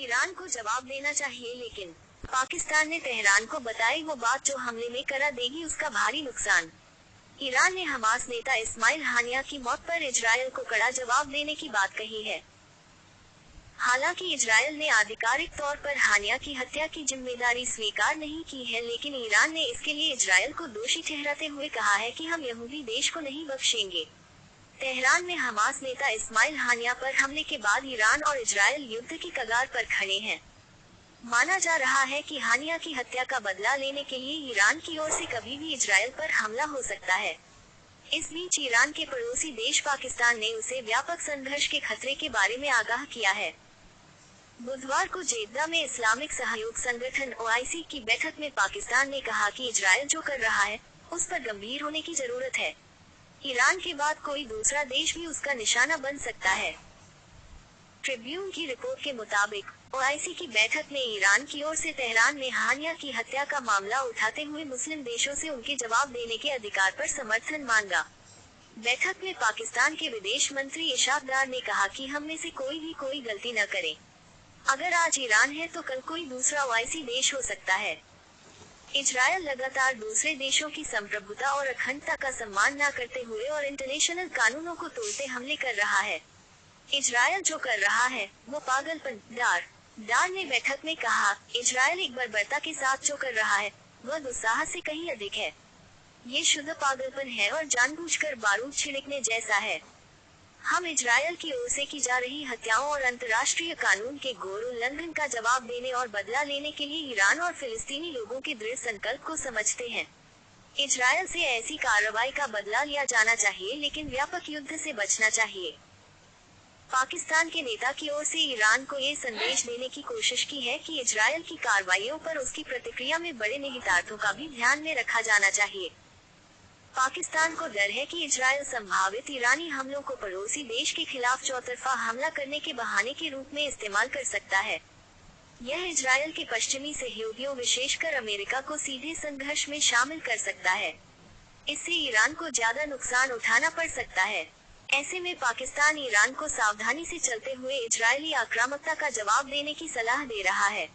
Iran को जवाब देना चाहिए, लेकिन पाकिस्तान ने तेहरान को बताई वो बात जो हमले में करा देगी उसका भारी नुकसान। ईरान ने हमास नेता इस्माइल हानिया की मौत पर इजरायल को कड़ा जवाब देने की बात कही है। हालांकि इजरायल ने आधिकारिक तौर पर हानिया की हत्या की जिम्मेदारी स्वीकार नहीं की है, लेकिन ईरान ने इसके लिए इजरायल को दोषी ठहराते हुए कहा है कि हम यहूदी देश को नहीं बख्शेंगे। तेहरान में हमास नेता इस्माइल हानिया पर हमले के बाद ईरान और इजरायल युद्ध की कगार पर खड़े हैं। माना जा रहा है कि हानिया की हत्या का बदला लेने के लिए ईरान की ओर से कभी भी इजरायल पर हमला हो सकता है। इस बीच ईरान के पड़ोसी देश पाकिस्तान ने उसे व्यापक संघर्ष के खतरे के बारे में आगाह किया है। बुधवार को जेद्दा में इस्लामिक सहयोग संगठन OIC की बैठक में पाकिस्तान ने कहा कि इजरायल जो कर रहा है उस पर गंभीर होने की जरूरत है। ईरान के बाद कोई दूसरा देश भी उसका निशाना बन सकता है। ट्रिब्यून की रिपोर्ट के मुताबिक OIC की बैठक में ईरान की ओर से तेहरान में हानिया की हत्या का मामला उठाते हुए मुस्लिम देशों से उनके जवाब देने के अधिकार पर समर्थन मांगा। बैठक में पाकिस्तान के विदेश मंत्री इशाक डार ने कहा कि हम में से कोई भी कोई गलती न करे। अगर आज ईरान है तो कल कोई दूसरा OIC देश हो सकता है। इजरायल लगातार दूसरे देशों की संप्रभुता और अखंडता का सम्मान न करते हुए और इंटरनेशनल कानूनों को तोड़ते हमले कर रहा है। इजरायल जो कर रहा है वो पागलपन। डार ने बैठक में कहा, इजरायल एक बर्बरता के साथ जो कर रहा है वह दुस्साहस से कहीं अधिक है। ये शुद्ध पागलपन है और जानबूझकर बारूद छिड़कने जैसा है। हम इजरायल की ओर से की जा रही हत्याओं और अंतर्राष्ट्रीय कानून के घोर उल्लंघन का जवाब देने और बदला लेने के लिए ईरान और फिलिस्तीनी लोगों के दृढ़ संकल्प को समझते हैं। इजरायल से ऐसी कार्रवाई का बदला लिया जाना चाहिए, लेकिन व्यापक युद्ध से बचना चाहिए। पाकिस्तान के नेता की ओर से ईरान को ये संदेश देने की कोशिश की है कि इजरायल की कार्रवाइयों पर उसकी प्रतिक्रिया में बड़े निहितार्थों का भी ध्यान में रखा जाना चाहिए। पाकिस्तान को डर है कि इजरायल संभावित ईरानी हमलों को पड़ोसी देश के खिलाफ चौतरफा हमला करने के बहाने के रूप में इस्तेमाल कर सकता है। यह इजरायल के पश्चिमी सहयोगियों विशेषकर अमेरिका को सीधे संघर्ष में शामिल कर सकता है। इससे ईरान को ज्यादा नुकसान उठाना पड़ सकता है। ऐसे में पाकिस्तान ईरान को सावधानी से चलते हुए इजरायली आक्रामकता का जवाब देने की सलाह दे रहा है।